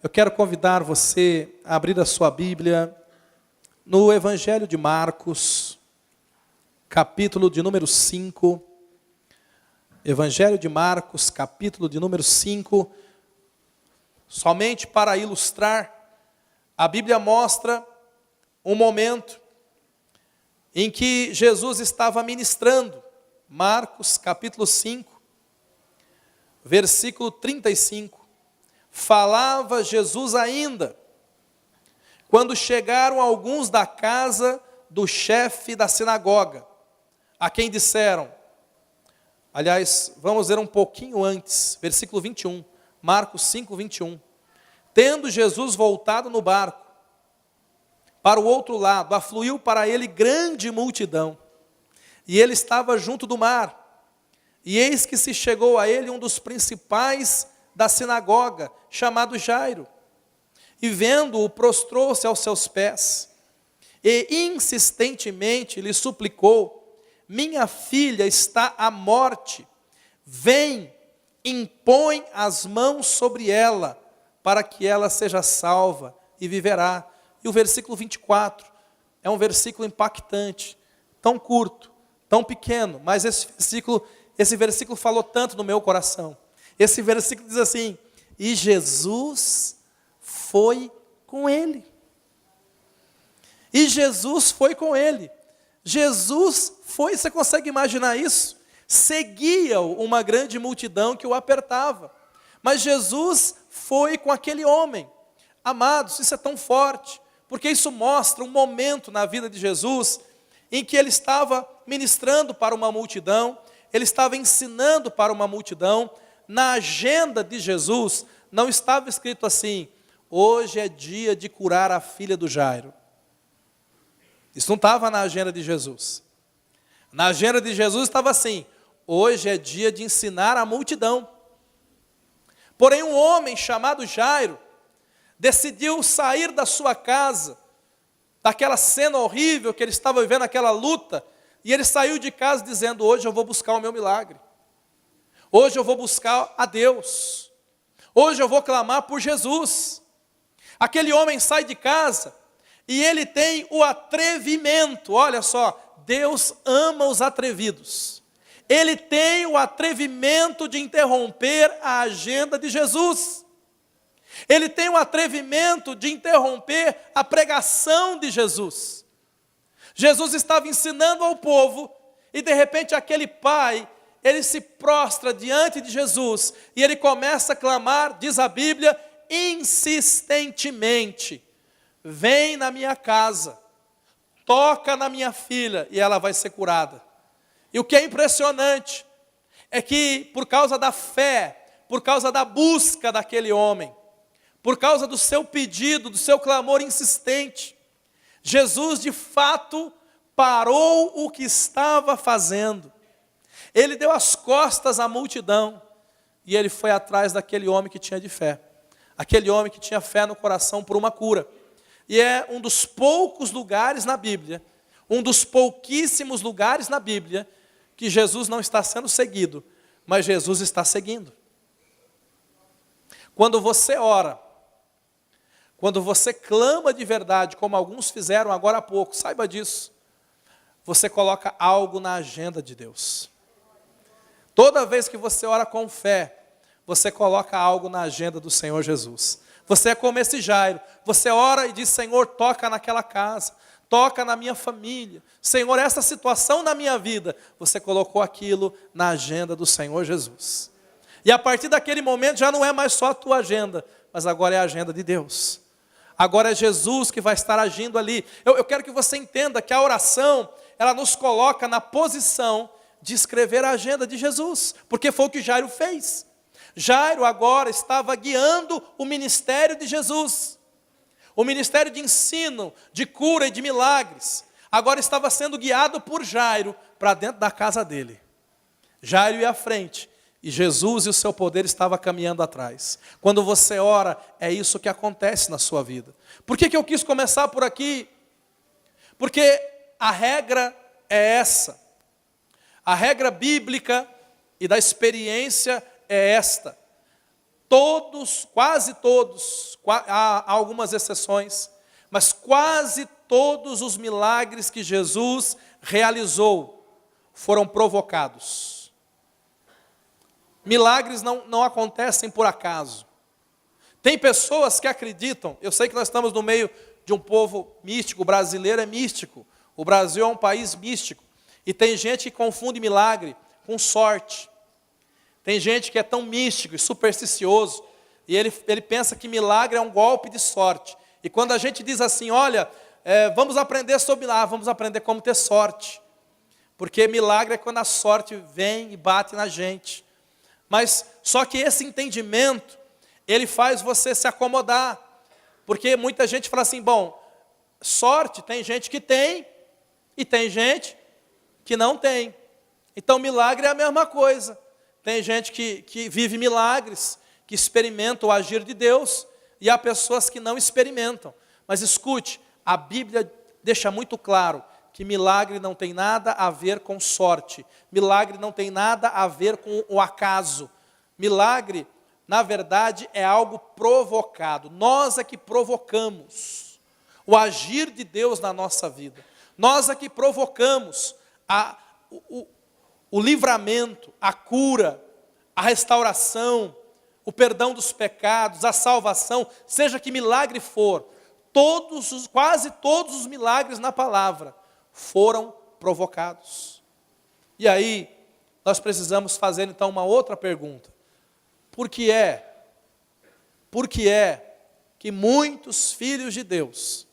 Eu quero convidar você a abrir a sua Bíblia no Evangelho de Marcos, capítulo de número 5. Evangelho de Marcos, capítulo de número 5. Somente para ilustrar, a Bíblia mostra um momento em que Jesus estava ministrando. Marcos, capítulo 5, versículo 35. Falava Jesus ainda, quando chegaram alguns da casa do chefe da sinagoga, a quem disseram, aliás, vamos ver um pouquinho antes, versículo 21, Marcos 5, 21. Tendo Jesus voltado no barco, para o outro lado, afluiu para ele grande multidão, e ele estava junto do mar, e eis que se chegou a ele um dos principais da sinagoga, chamado Jairo, e vendo-o, prostrou-se aos seus pés, e insistentemente lhe suplicou, minha filha está à morte, vem, impõe as mãos sobre ela, para que ela seja salva e viverá. E o versículo 24 é um versículo impactante, tão curto, tão pequeno, mas esse versículo falou tanto no meu coração. Esse versículo diz assim, e Jesus foi com ele. E Jesus foi com ele. Jesus foi, você consegue imaginar isso? Seguia-o uma grande multidão que o apertava. Mas Jesus foi com aquele homem. Amados, isso é tão forte, porque isso mostra um momento na vida de Jesus em que ele estava ministrando para uma multidão, ele estava ensinando para uma multidão. Na agenda de Jesus, não estava escrito assim, hoje é dia de curar a filha do Jairo. Isso não estava na agenda de Jesus. Na agenda de Jesus estava assim, hoje é dia de ensinar a multidão. Porém, um homem chamado Jairo decidiu sair da sua casa, daquela cena horrível que ele estava vivendo, aquela luta, e ele saiu de casa dizendo, hoje eu vou buscar o meu milagre. Hoje eu vou buscar a Deus. Hoje eu vou clamar por Jesus. Aquele homem sai de casa e ele tem o atrevimento. Olha só, Deus ama os atrevidos. Ele tem o atrevimento de interromper a agenda de Jesus. Ele tem o atrevimento de interromper a pregação de Jesus. Jesus estava ensinando ao povo e de repente aquele pai, ele se prostra diante de Jesus e ele começa a clamar, diz a Bíblia, insistentemente, vem na minha casa, toca na minha filha e ela vai ser curada. E o que é impressionante é que por causa da fé, por causa da busca daquele homem, por causa do seu pedido, do seu clamor insistente, Jesus de fato parou o que estava fazendo. Ele deu as costas à multidão e ele foi atrás daquele homem que tinha de fé. Aquele homem que tinha fé no coração por uma cura. E é um dos poucos lugares na Bíblia, um dos pouquíssimos lugares na Bíblia, que Jesus não está sendo seguido, mas Jesus está seguindo. Quando você ora, quando você clama de verdade, como alguns fizeram agora há pouco, saiba disso, você coloca algo na agenda de Deus. Toda vez que você ora com fé, você coloca algo na agenda do Senhor Jesus. Você é como esse Jairo, você ora e diz, Senhor, toca naquela casa, toca na minha família. Senhor, essa situação na minha vida, você colocou aquilo na agenda do Senhor Jesus. E a partir daquele momento já não é mais só a tua agenda, mas agora é a agenda de Deus. Agora é Jesus que vai estar agindo ali. Eu quero que você entenda que a oração, ela nos coloca na posição de escrever a agenda de Jesus, porque foi o que Jairo fez. Jairo agora estava guiando o ministério de Jesus, o ministério de ensino, de cura e de milagres, agora estava sendo guiado por Jairo para dentro da casa dele. Jairo ia à frente e Jesus e o seu poder estava caminhando atrás. Quando você ora, é isso que acontece na sua vida. Por que eu quis começar por aqui? Porque a regra é essa. A regra bíblica e da experiência é esta. todos, quase todos, há algumas exceções, mas quase todos os milagres que Jesus realizou foram provocados. Milagres não acontecem por acaso. Tem pessoas que acreditam, eu sei que nós estamos no meio de um povo místico, o brasileiro é místico, o Brasil é um país místico, e tem gente que confunde milagre com sorte. Tem gente que é tão místico e supersticioso, e ele pensa que milagre é um golpe de sorte. E quando a gente diz assim, olha, vamos aprender sobre milagre, vamos aprender como ter sorte. Porque milagre é quando a sorte vem e bate na gente. Mas só que esse entendimento, ele faz você se acomodar. Porque muita gente fala assim, bom, sorte tem gente que tem, e tem gente que não tem. Então milagre é a mesma coisa. Tem gente que vive milagres, que experimenta o agir de Deus, e há pessoas que não experimentam. Mas escute, a Bíblia deixa muito claro que milagre não tem nada a ver com sorte. Milagre não tem nada a ver com o acaso. Milagre, na verdade, é algo provocado. Nós é que provocamos o agir de Deus na nossa vida. Nós é que provocamos o livramento, a cura, a restauração, o perdão dos pecados, a salvação, seja que milagre for, quase todos os milagres na palavra foram provocados. E aí, nós precisamos fazer então uma outra pergunta. Por que é que muitos filhos de Deus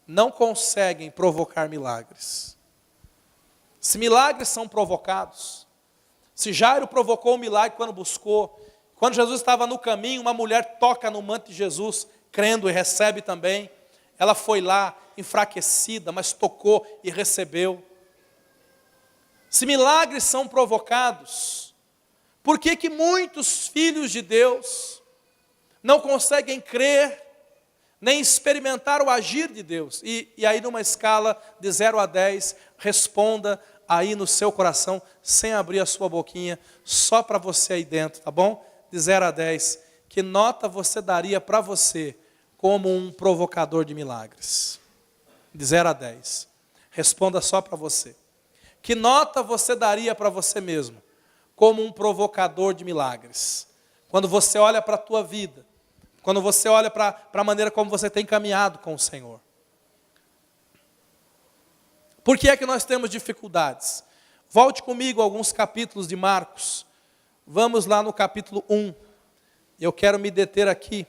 não conseguem provocar milagres? Se milagres são provocados, se Jairo provocou um milagre quando buscou, quando Jesus estava no caminho, uma mulher toca no manto de Jesus, crendo e recebe também. Ela foi lá, enfraquecida, mas tocou e recebeu. Se milagres são provocados, por que muitos filhos de Deus não conseguem crer, nem experimentar o agir de Deus? E aí numa escala de 0 a 10, responda aí no seu coração, sem abrir a sua boquinha, só para você aí dentro, tá bom? De 0 a 10, que nota você daria para você como um provocador de milagres? De 0 a 10. Responda só para você. Que nota você daria para você mesmo como um provocador de milagres? Quando você olha para a tua vida, quando você olha para a maneira como você tem caminhado com o Senhor. Por que é que nós temos dificuldades? Volte comigo a alguns capítulos de Marcos. Vamos lá no capítulo 1. Eu quero me deter aqui.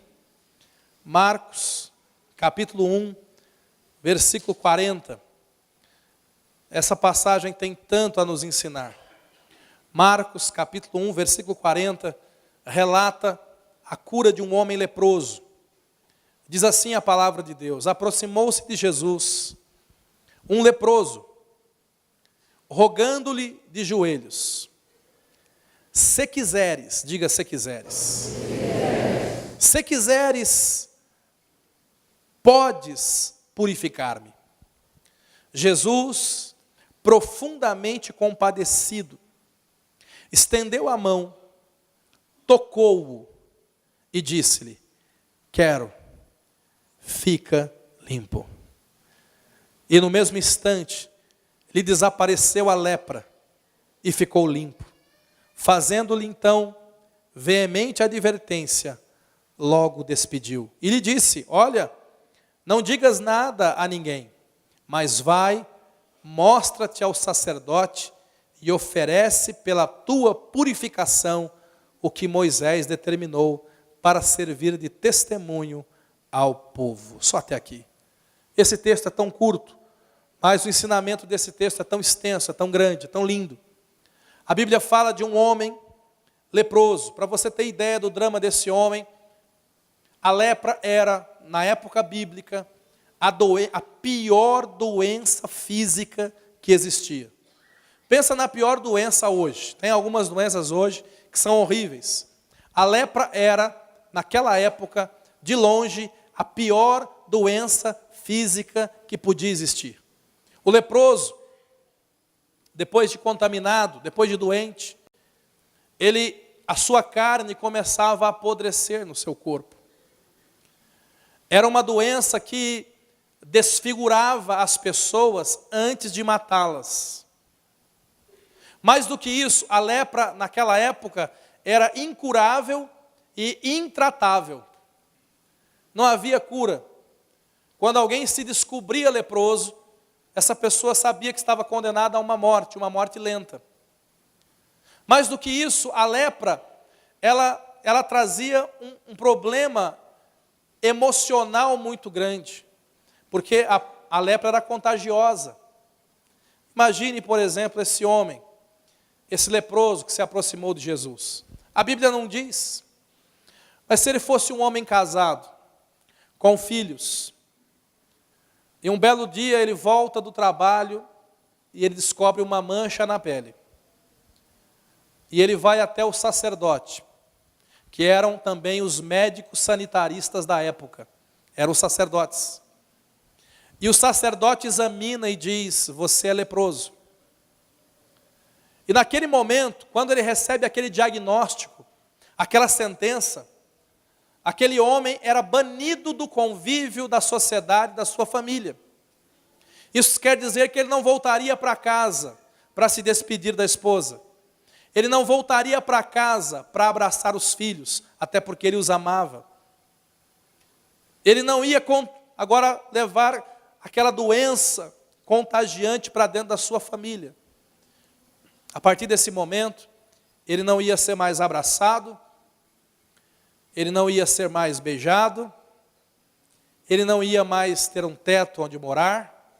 Marcos, capítulo 1, versículo 40. Essa passagem tem tanto a nos ensinar. Marcos, capítulo 1, versículo 40, relata a cura de um homem leproso. Diz assim a palavra de Deus: aproximou-se de Jesus um leproso, rogando-lhe de joelhos: se quiseres, diga se quiseres, se quiseres, podes purificar-me. Jesus, profundamente compadecido, estendeu a mão, tocou-o e disse-lhe: quero, fica limpo. E no mesmo instante, lhe desapareceu a lepra e ficou limpo. Fazendo-lhe então veemente advertência, logo despediu. E lhe disse: olha, não digas nada a ninguém, mas vai, mostra-te ao sacerdote e oferece pela tua purificação o que Moisés determinou para servir de testemunho ao povo. Só até aqui. Esse texto é tão curto, mas o ensinamento desse texto é tão extenso, é tão grande, é tão lindo. A Bíblia fala de um homem leproso. Para você ter ideia do drama desse homem, a lepra era, na época bíblica, a pior doença física que existia. Pensa na pior doença hoje. Tem algumas doenças hoje que são horríveis. A lepra era, naquela época, de longe, a pior doença física que podia existir. O leproso, depois de contaminado, depois de doente, a sua carne começava a apodrecer no seu corpo. Era uma doença que desfigurava as pessoas antes de matá-las. Mais do que isso, a lepra naquela época era incurável e intratável. Não havia cura. Quando alguém se descobria leproso, essa pessoa sabia que estava condenada a uma morte lenta. Mais do que isso, a lepra, ela trazia um problema emocional muito grande, porque a lepra era contagiosa. Imagine, por exemplo, esse homem, esse leproso que se aproximou de Jesus. A Bíblia não diz, mas se ele fosse um homem casado, com filhos, e um belo dia ele volta do trabalho e ele descobre uma mancha na pele. E ele vai até o sacerdote, que eram também os médicos sanitaristas da época. Eram os sacerdotes. E o sacerdote examina e diz: você é leproso. E naquele momento, quando ele recebe aquele diagnóstico, aquela sentença, aquele homem era banido do convívio da sociedade, da sua família. Isso quer dizer que ele não voltaria para casa para se despedir da esposa. Ele não voltaria para casa para abraçar os filhos, até porque ele os amava. Ele não ia agora levar aquela doença contagiante para dentro da sua família. A partir desse momento, ele não ia ser mais abraçado, ele não ia ser mais beijado, ele não ia mais ter um teto onde morar.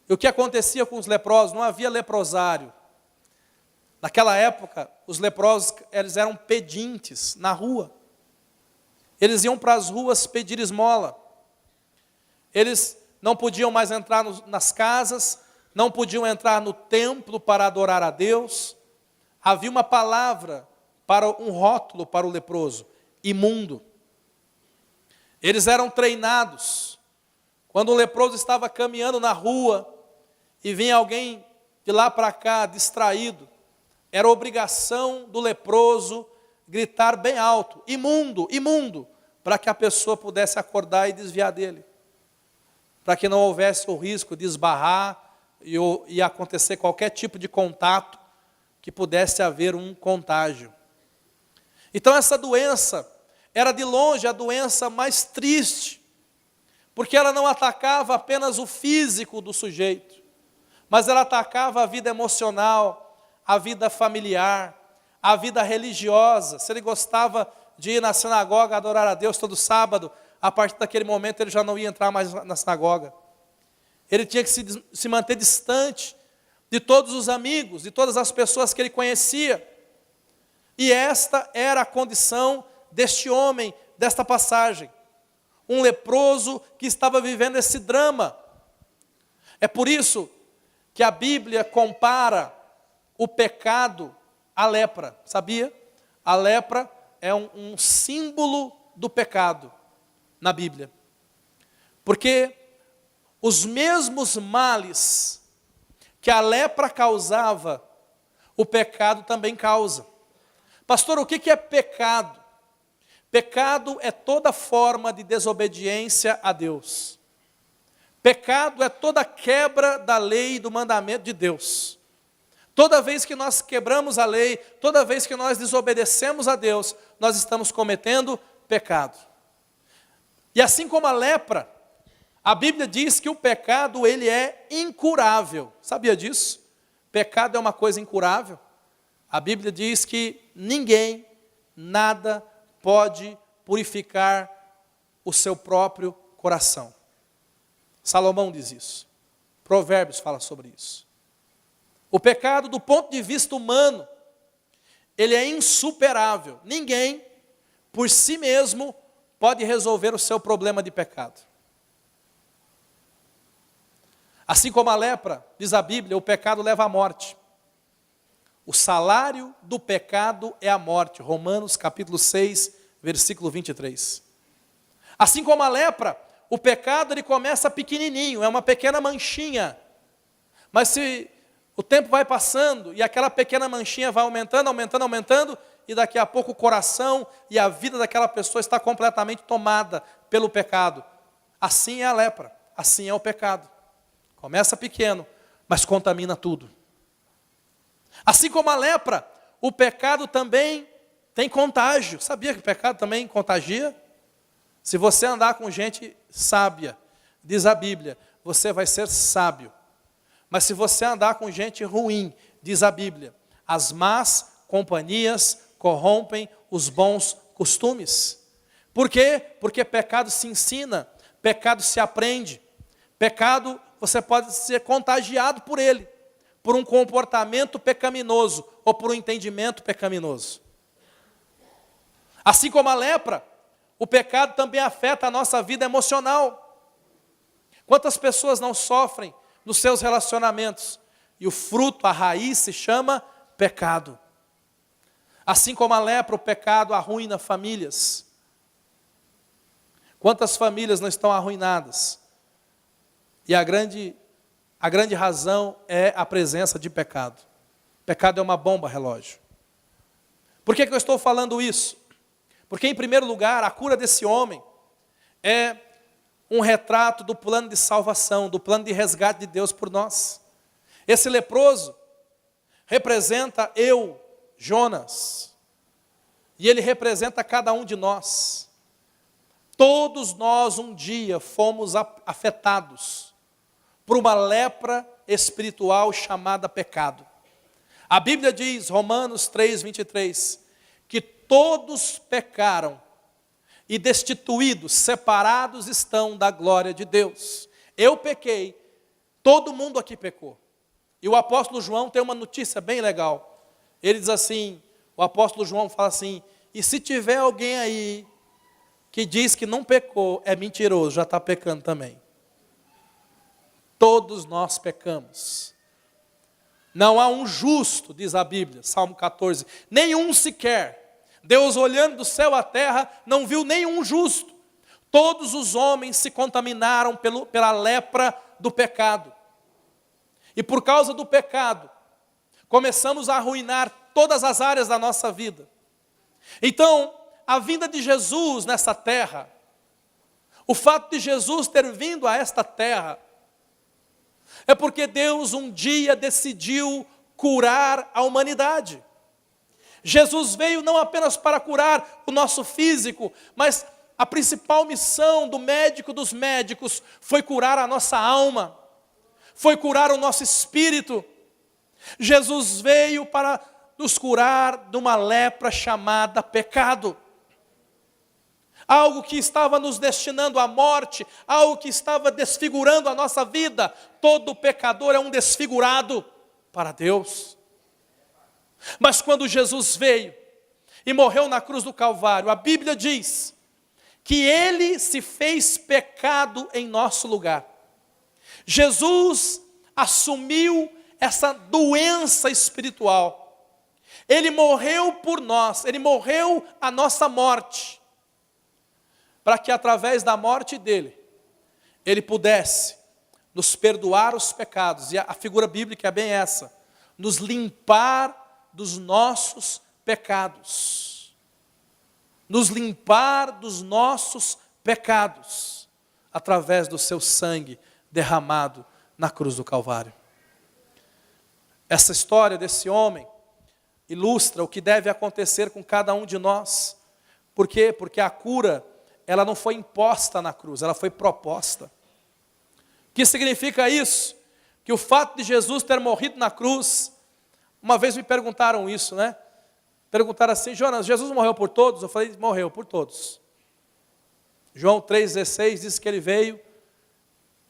E o que acontecia com os leprosos? Não havia leprosário. Naquela época, os leprosos eles eram pedintes na rua. Eles iam para as ruas pedir esmola. Eles não podiam mais entrar nas casas, não podiam entrar no templo para adorar a Deus. Havia uma palavra, um rótulo para o leproso: imundo. Eles eram treinados. Quando um leproso estava caminhando na rua e vinha alguém de lá para cá distraído, era obrigação do leproso gritar bem alto: imundo, imundo, para que a pessoa pudesse acordar e desviar dele, para que não houvesse o risco de esbarrar e acontecer qualquer tipo de contato que pudesse haver um contágio. Então essa doença era de longe a doença mais triste, porque ela não atacava apenas o físico do sujeito, mas ela atacava a vida emocional, a vida familiar, a vida religiosa. Se ele gostava de ir na sinagoga adorar a Deus todo sábado, a partir daquele momento ele já não ia entrar mais na sinagoga. Ele tinha que se manter distante de todos os amigos, de todas as pessoas que ele conhecia. E esta era a condição deste homem, desta passagem. Um leproso que estava vivendo esse drama. É por isso que a Bíblia compara o pecado à lepra, sabia? A lepra é um símbolo do pecado na Bíblia. Porque os mesmos males que a lepra causava, o pecado também causa. Pastor, o que é pecado? Pecado é toda forma de desobediência a Deus. Pecado é toda quebra da lei e do mandamento de Deus. Toda vez que nós quebramos a lei, toda vez que nós desobedecemos a Deus, nós estamos cometendo pecado. E assim como a lepra, a Bíblia diz que o pecado ele é incurável. Sabia disso? Pecado é uma coisa incurável. A Bíblia diz que ninguém, nada pode purificar o seu próprio coração. Salomão diz isso. Provérbios fala sobre isso. O pecado, do ponto de vista humano, ele é insuperável. Ninguém, por si mesmo, pode resolver o seu problema de pecado. Assim como a lepra, diz a Bíblia, o pecado leva à morte. O salário do pecado é a morte. Romanos capítulo 6, versículo 23. Assim como a lepra, o pecado ele começa pequenininho, é uma pequena manchinha. Mas se o tempo vai passando e aquela pequena manchinha vai aumentando, aumentando, aumentando, e daqui a pouco o coração e a vida daquela pessoa está completamente tomada pelo pecado. Assim é a lepra, assim é o pecado. Começa pequeno, mas contamina tudo. Assim como a lepra, o pecado também tem contágio. Sabia que o pecado também contagia? Se você andar com gente sábia, diz a Bíblia, você vai ser sábio. Mas se você andar com gente ruim, diz a Bíblia, as más companhias corrompem os bons costumes. Por quê? Porque pecado se ensina, pecado se aprende. Pecado, você pode ser contagiado por ele, por um comportamento pecaminoso ou por um entendimento pecaminoso. Assim como a lepra, o pecado também afeta a nossa vida emocional. Quantas pessoas não sofrem nos seus relacionamentos? E o fruto, a raiz, se chama pecado. Assim como a lepra, o pecado arruína famílias. Quantas famílias não estão arruinadas? E a grande razão é a presença de pecado. Pecado é uma bomba relógio. Por que eu estou falando isso? Porque, em primeiro lugar, a cura desse homem é um retrato do plano de salvação, do plano de resgate de Deus por nós. Esse leproso representa eu, Jonas, e ele representa cada um de nós. Todos nós um dia fomos afetados por uma lepra espiritual chamada pecado. A Bíblia diz, Romanos 3:23, que todos pecaram e destituídos, separados estão da glória de Deus. Eu pequei, todo mundo aqui pecou. E o apóstolo João tem uma notícia bem legal. Ele diz assim, o apóstolo João fala assim, e se tiver alguém aí que diz que não pecou, é mentiroso, já está pecando também. Todos nós pecamos. Não há um justo, diz a Bíblia, Salmo 14, nenhum sequer. Deus, olhando do céu à terra, não viu nenhum justo. Todos os homens se contaminaram pela lepra do pecado. E por causa do pecado, começamos a arruinar todas as áreas da nossa vida. Então, a vinda de Jesus nessa terra, o fato de Jesus ter vindo a esta terra, é porque Deus um dia decidiu curar a humanidade. Jesus veio não apenas para curar o nosso físico, mas a principal missão do médico dos médicos foi curar a nossa alma, foi curar o nosso espírito. Jesus veio para nos curar de uma lepra chamada pecado. Algo que estava nos destinando à morte, algo que estava desfigurando a nossa vida. Todo pecador é um desfigurado para Deus. Mas quando Jesus veio e morreu na cruz do Calvário, a Bíblia diz que Ele se fez pecado em nosso lugar. Jesus assumiu essa doença espiritual. Ele morreu por nós, Ele morreu a nossa morte, para que através da morte dele, Ele pudesse nos perdoar os pecados. E a figura bíblica é bem essa, nos limpar dos nossos pecados. Nos limpar dos nossos pecados, através do seu sangue derramado na cruz do Calvário. Essa história desse homem ilustra o que deve acontecer com cada um de nós. Por quê? Porque a cura, ela não foi imposta na cruz, ela foi proposta. O que significa isso? Que o fato de Jesus ter morrido na cruz, uma vez me perguntaram isso, né? Perguntaram assim, Jonas, Jesus morreu por todos? Eu falei, morreu por todos. João 3,16 diz que ele veio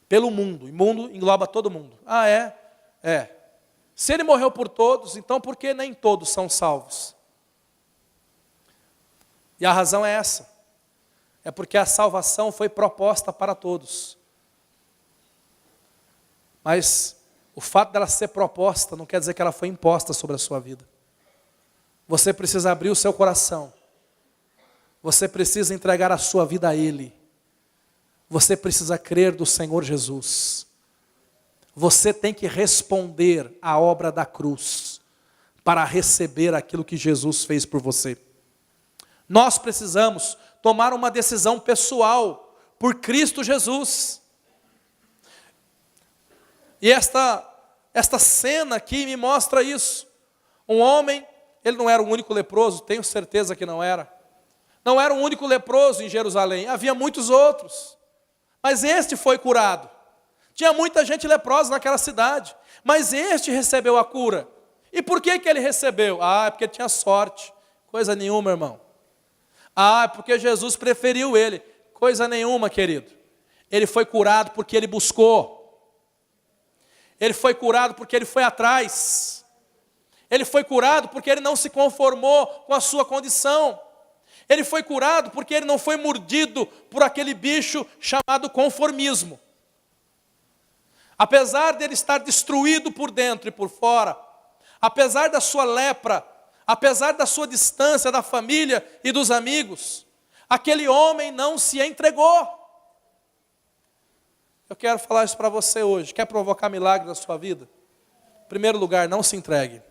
pelo mundo, e mundo engloba todo mundo. Ah, é? É. Se ele morreu por todos, então por que nem todos são salvos? E a razão é essa. É porque a salvação foi proposta para todos. Mas o fato dela ser proposta não quer dizer que ela foi imposta sobre a sua vida. Você precisa abrir o seu coração. Você precisa entregar a sua vida a Ele. Você precisa crer do Senhor Jesus. Você tem que responder à obra da cruz, para receber aquilo que Jesus fez por você. Nós precisamos tomar uma decisão pessoal por Cristo Jesus. E esta cena aqui me mostra isso. Um homem, ele não era o único leproso, tenho certeza que não era. Não era o único leproso em Jerusalém, havia muitos outros. Mas este foi curado. Tinha muita gente leprosa naquela cidade, mas este recebeu a cura. E por que ele recebeu? É porque tinha sorte. Coisa nenhuma, irmão. É porque Jesus preferiu ele. Coisa nenhuma, querido. Ele foi curado porque ele buscou. Ele foi curado porque ele foi atrás. Ele foi curado porque ele não se conformou com a sua condição. Ele foi curado porque ele não foi mordido por aquele bicho chamado conformismo. Apesar dele estar destruído por dentro e por fora, apesar da sua lepra, apesar da sua distância da família e dos amigos, aquele homem não se entregou. Eu quero falar isso para você hoje. Quer provocar milagre na sua vida? Em primeiro lugar, não se entregue.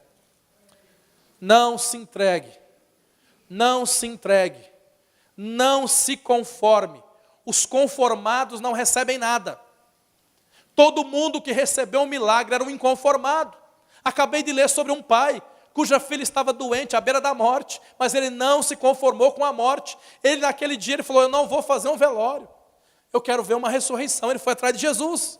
Não se entregue. Não se entregue. Não se conforme. Os conformados não recebem nada. Todo mundo que recebeu um milagre era um inconformado. Acabei de ler sobre um pai cuja filha estava doente, à beira da morte, mas ele não se conformou com a morte. Ele naquele dia ele falou: eu não vou fazer um velório. Eu quero ver uma ressurreição. Ele foi atrás de Jesus.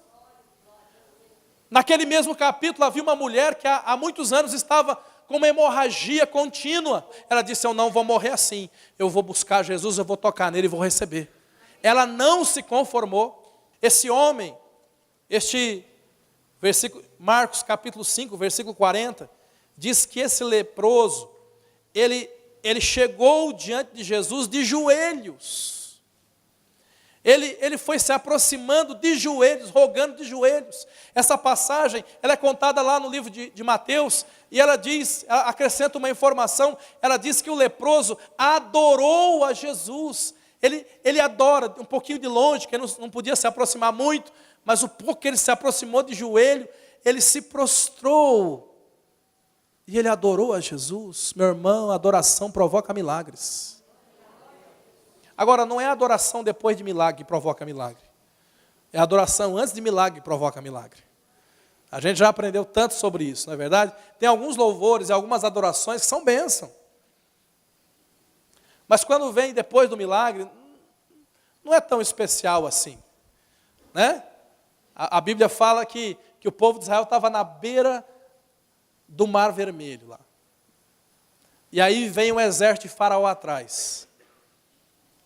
Naquele mesmo capítulo havia uma mulher que há muitos anos estava com uma hemorragia contínua. Ela disse: eu não vou morrer assim. Eu vou buscar Jesus, eu vou tocar nele e vou receber. Ela não se conformou. Esse homem, este versículo, Marcos capítulo 5, versículo 40, diz que esse leproso, ele chegou diante de Jesus de joelhos. Ele foi se aproximando de joelhos, rogando de joelhos. Essa passagem, ela é contada lá no livro de Mateus, e ela acrescenta uma informação, ela diz que o leproso adorou a Jesus. Ele adora, um pouquinho de longe, que ele não podia se aproximar muito, mas o pouco que ele se aproximou de joelho, ele se prostrou, e ele adorou a Jesus. Meu irmão, a adoração provoca milagres. Agora, não é a adoração depois de milagre que provoca milagre. É a adoração antes de milagre que provoca milagre. A gente já aprendeu tanto sobre isso, não é verdade? Tem alguns louvores e algumas adorações que são bênção. Mas quando vem depois do milagre, não é tão especial assim. Né? A Bíblia fala que o povo de Israel estava na beira do Mar Vermelho lá. E aí vem um exército de Faraó atrás.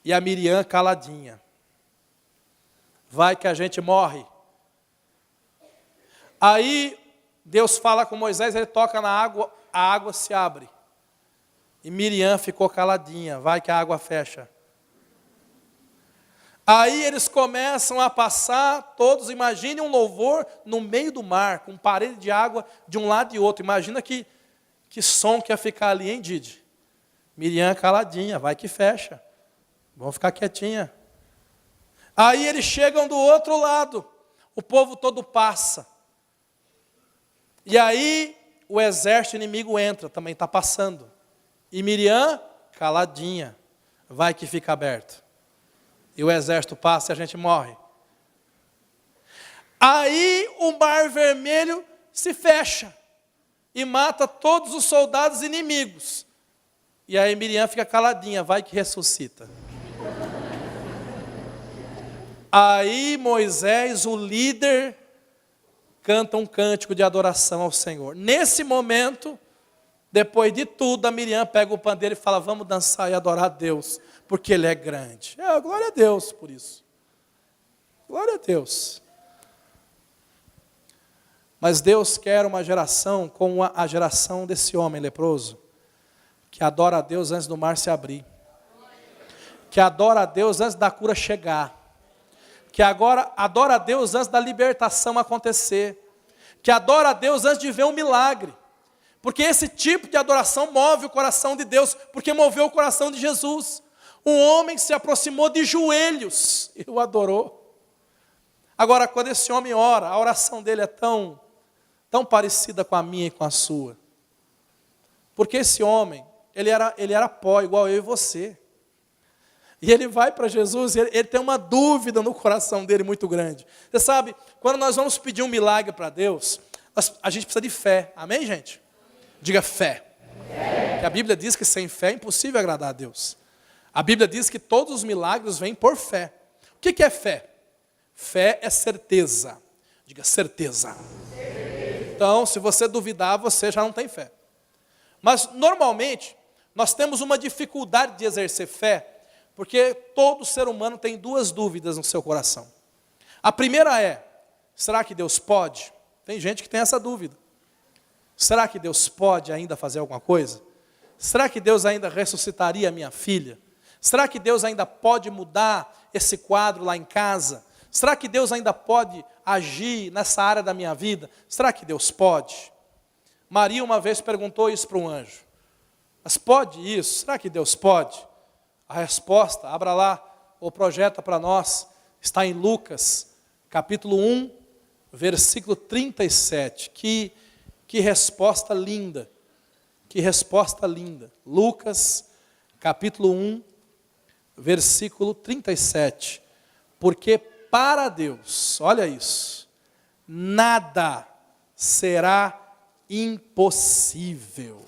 E a Miriam caladinha. Vai que a gente morre. Aí Deus fala com Moisés, ele toca na água, a água se abre. E Miriam ficou caladinha, vai que a água fecha. Aí eles começam a passar, todos, imaginem um louvor no meio do mar, com parede de água de um lado e outro. Imagina que som que ia ficar ali, hein, Didi? Miriam caladinha, vai que fecha. Vamos ficar quietinha. Aí eles chegam do outro lado. O povo todo passa. E aí o exército inimigo entra, também está passando. E Miriam, caladinha. Vai que fica aberto. E o exército passa e a gente morre. Aí o Mar Vermelho se fecha. E mata todos os soldados inimigos. E aí Miriam fica caladinha, vai que ressuscita. Aí Moisés, o líder, canta um cântico de adoração ao Senhor. Nesse momento, depois de tudo, a Miriam pega o pandeiro e fala: vamos dançar e adorar a Deus, porque Ele é grande. Glória a Deus por isso. Glória a Deus. Mas Deus quer uma geração como a geração desse homem leproso, que adora a Deus antes do mar se abrir, que adora a Deus antes da cura chegar, que agora adora a Deus antes da libertação acontecer, que adora a Deus antes de ver um milagre, porque esse tipo de adoração move o coração de Deus, porque moveu o coração de Jesus. Um homem se aproximou de joelhos e o adorou. Agora, quando esse homem ora, a oração dele é tão parecida com a minha e com a sua. Porque esse homem, ele era pó, igual eu e você. E ele vai para Jesus, e ele tem uma dúvida no coração dele muito grande. Você sabe, quando nós vamos pedir um milagre para Deus, a gente precisa de fé. Amém, gente? Diga fé. Porque a Bíblia diz que sem fé é impossível agradar a Deus. A Bíblia diz que todos os milagres vêm por fé. O que é fé? Fé é certeza. Diga certeza. Então, se você duvidar, você já não tem fé. Mas, normalmente, nós temos uma dificuldade de exercer fé, porque todo ser humano tem duas dúvidas no seu coração. A primeira é, será que Deus pode? Tem gente que tem essa dúvida. Será que Deus pode ainda fazer alguma coisa? Será que Deus ainda ressuscitaria a minha filha? Será que Deus ainda pode mudar esse quadro lá em casa? Será que Deus ainda pode agir nessa área da minha vida? Será que Deus pode? Maria uma vez perguntou isso para um anjo. Mas pode isso? Será que Deus pode? A resposta, abra lá, ou projeta para nós, está em Lucas, capítulo 1, versículo 37. Que resposta linda. Que resposta linda. Lucas, capítulo 1, versículo 37. Porque para Deus, olha isso, nada será impossível.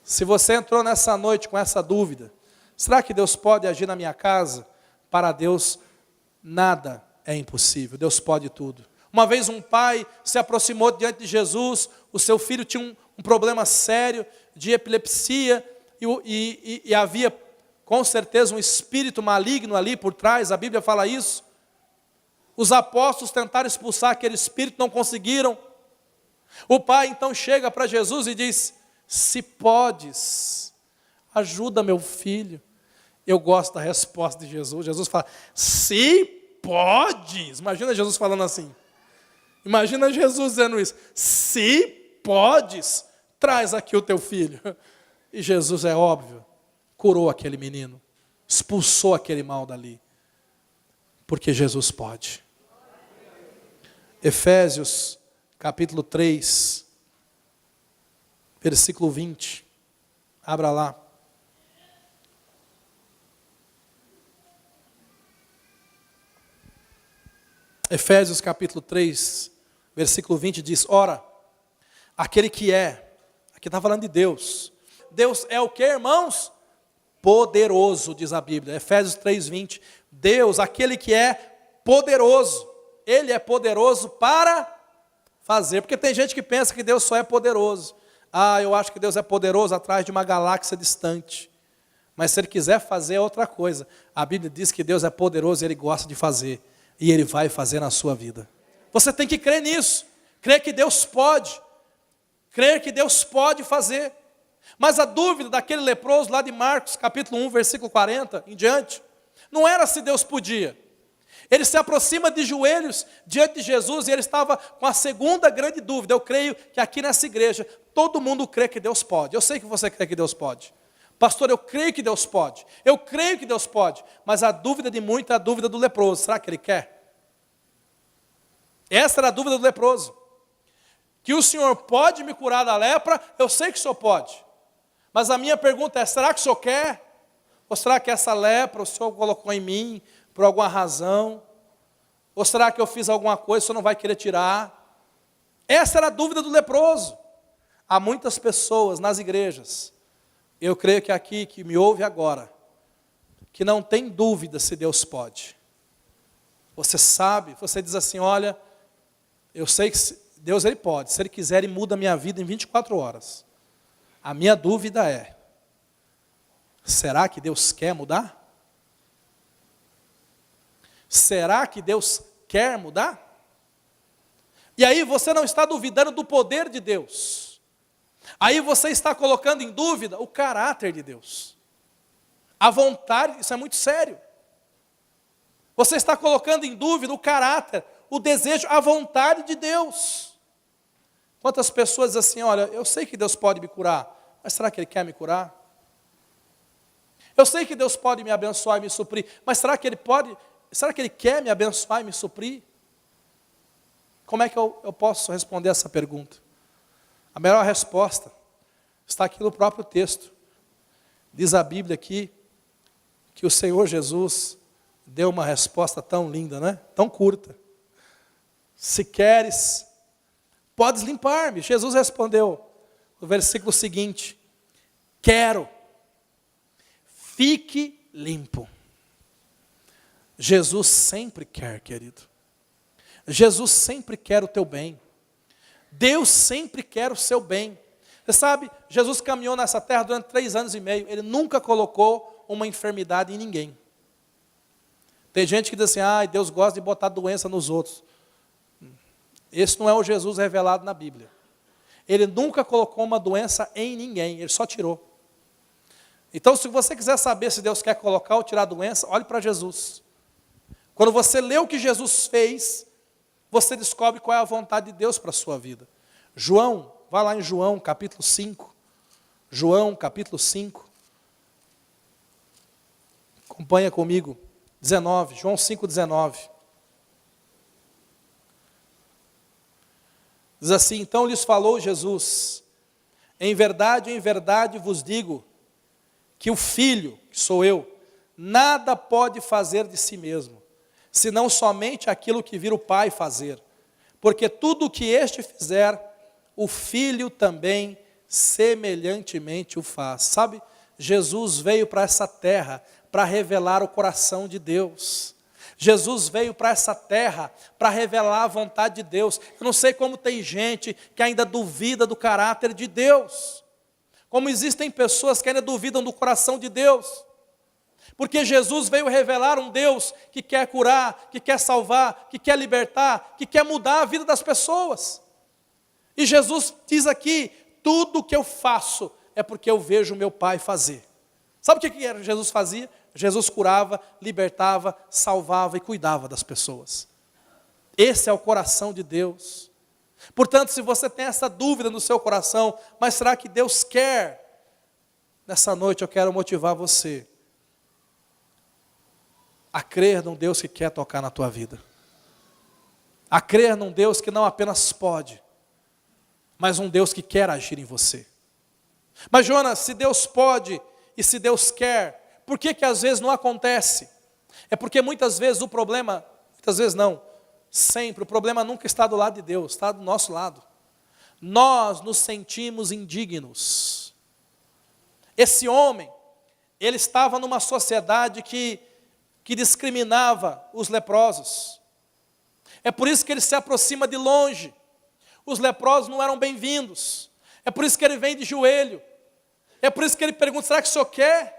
Se você entrou nessa noite com essa dúvida, será que Deus pode agir na minha casa? Para Deus, nada é impossível. Deus pode tudo. Uma vez um pai se aproximou diante de Jesus, o seu filho tinha um problema sério de epilepsia e havia com certeza um espírito maligno ali por trás, a Bíblia fala isso. Os apóstolos tentaram expulsar aquele espírito, não conseguiram. O pai então chega para Jesus e diz, se podes, ajuda meu filho. Eu gosto da resposta de Jesus. Jesus fala, se podes. Imagina Jesus falando assim. Imagina Jesus dizendo isso. Se podes, traz aqui o teu filho. E Jesus, é óbvio, curou aquele menino. Expulsou aquele mal dali. Porque Jesus pode. Efésios, capítulo 3, versículo 20. Abra lá. Efésios capítulo 3, versículo 20 diz, ora, aquele que é, aqui está falando de Deus. Deus é o que, irmãos? Poderoso, diz a Bíblia. Efésios 3, 20. Deus, aquele que é poderoso. Ele é poderoso para fazer. Porque tem gente que pensa que Deus só é poderoso. Ah, eu acho que Deus é poderoso atrás de uma galáxia distante. Mas se Ele quiser fazer é outra coisa. A Bíblia diz que Deus é poderoso e Ele gosta de fazer. E Ele vai fazer na sua vida. Você tem que crer nisso. Crer que Deus pode. Crer que Deus pode fazer. Mas a dúvida daquele leproso lá de Marcos, capítulo 1, versículo 40, em diante, não era se Deus podia. Ele se aproxima de joelhos diante de Jesus e ele estava com a segunda grande dúvida. Eu creio que aqui nessa igreja, todo mundo crê que Deus pode. Eu sei que você crê que Deus pode. Pastor, eu creio que Deus pode. Eu creio que Deus pode. Mas a dúvida de muito é a dúvida do leproso. Será que ele quer? Essa era a dúvida do leproso. Que o Senhor pode me curar da lepra, eu sei que o Senhor pode. Mas a minha pergunta é, será que o Senhor quer? Ou será que essa lepra o Senhor colocou em mim por alguma razão? Ou será que eu fiz alguma coisa e o Senhor não vai querer tirar? Essa era a dúvida do leproso. Há muitas pessoas nas igrejas, eu creio que aqui, que me ouve agora, que não tem dúvida se Deus pode. Você sabe, você diz assim, olha, eu sei que Deus Ele pode, se Ele quiser Ele muda a minha vida em 24 horas. A minha dúvida é, será que Deus quer mudar? Será que Deus quer mudar? E aí você não está duvidando do poder de Deus. Aí você está colocando em dúvida o caráter de Deus. A vontade, isso é muito sério. Você está colocando em dúvida o caráter, o desejo, a vontade de Deus. Quantas pessoas dizem assim, olha, eu sei que Deus pode me curar, mas será que Ele quer me curar? Eu sei que Deus pode me abençoar e me suprir, mas será que Ele pode, será que Ele quer me abençoar e me suprir? Como é que eu posso responder essa pergunta? A melhor resposta Está aqui no próprio texto. Diz a Bíblia aqui que o Senhor Jesus deu uma resposta tão linda, né? Tão curta. Se queres, podes limpar-me. Jesus respondeu no versículo seguinte: quero, fique limpo. Jesus sempre quer, querido. Jesus sempre quer o teu bem. Deus sempre quer o seu bem. Você sabe, Jesus caminhou nessa terra durante 3 anos e meio. Ele nunca colocou uma enfermidade em ninguém. Tem gente que diz assim, Deus gosta de botar doença nos outros. Esse não é o Jesus revelado na Bíblia. Ele nunca colocou uma doença em ninguém, ele só tirou. Então, se você quiser saber se Deus quer colocar ou tirar a doença, olhe para Jesus. Quando você lê o que Jesus fez, você descobre qual é a vontade de Deus para a sua vida. João, vai lá em João, capítulo 5. João, capítulo 5. Acompanha comigo. 19, João 5, 19. Diz assim, então lhes falou Jesus, em verdade vos digo, que o Filho, que sou eu, nada pode fazer de si mesmo, senão somente aquilo que vir o Pai fazer. Porque tudo o que este fizer, o Filho também semelhantemente o faz. Sabe, Jesus veio para essa terra para revelar o coração de Deus. Jesus veio para essa terra para revelar a vontade de Deus. Eu não sei como tem gente que ainda duvida do caráter de Deus. Como existem pessoas que ainda duvidam do coração de Deus. Porque Jesus veio revelar um Deus que quer curar, que quer salvar, que quer libertar, que quer mudar a vida das pessoas. E Jesus diz aqui, tudo que eu faço é porque eu vejo o meu Pai fazer. Sabe o que Jesus fazia? Jesus curava, libertava, salvava e cuidava das pessoas. Esse é o coração de Deus. Portanto, se você tem essa dúvida no seu coração, mas será que Deus quer? Nessa noite eu quero motivar você a crer num Deus que quer tocar na tua vida. A crer num Deus que não apenas pode, mas um Deus que quer agir em você. Mas Jonas, se Deus pode e se Deus quer, por que às vezes não acontece? É porque muitas vezes o problema, muitas vezes não, sempre, o problema nunca está do lado de Deus, está do nosso lado. Nós nos sentimos indignos. Esse homem, ele estava numa sociedade que discriminava os leprosos. É por isso que ele se aproxima de longe. Os leprosos não eram bem-vindos. É por isso que ele vem de joelho. É por isso que ele pergunta, será que o senhor quer?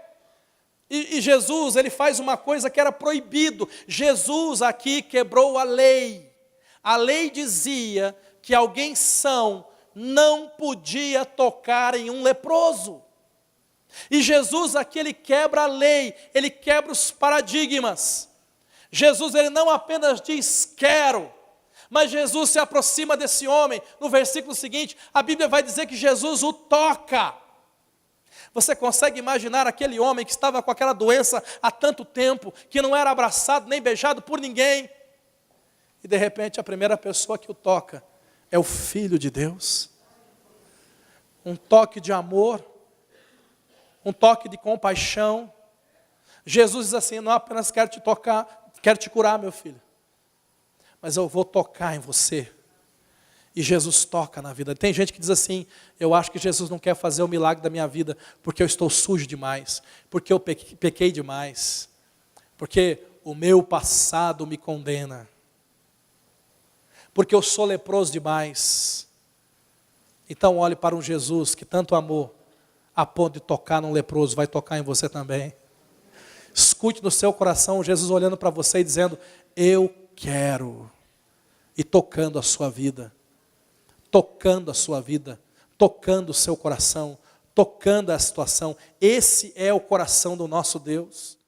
E Jesus, ele faz uma coisa que era proibido. Jesus aqui quebrou a lei. A lei dizia que alguém são não podia tocar em um leproso. E Jesus aqui, ele quebra a lei, ele quebra os paradigmas. Jesus, ele não apenas diz quero, mas Jesus se aproxima desse homem. No versículo seguinte, a Bíblia vai dizer que Jesus o toca. Você consegue imaginar aquele homem que estava com aquela doença há tanto tempo, que não era abraçado nem beijado por ninguém, e de repente a primeira pessoa que o toca é o Filho de Deus. Um toque de amor, um toque de compaixão. Jesus diz assim, não apenas quero te tocar, quero te curar, meu filho, mas eu vou tocar em você. E Jesus toca na vida. Tem gente que diz assim, eu acho que Jesus não quer fazer o milagre da minha vida porque eu estou sujo demais, porque eu pequei demais, porque o meu passado me condena, porque eu sou leproso demais. Então olhe para um Jesus que tanto amou, a ponto de tocar num leproso, vai tocar em você também. Escute no seu coração Jesus olhando para você e dizendo, eu quero, e tocando a sua vida. Tocando a sua vida, tocando o seu coração, tocando a situação. Esse é o coração do nosso Deus.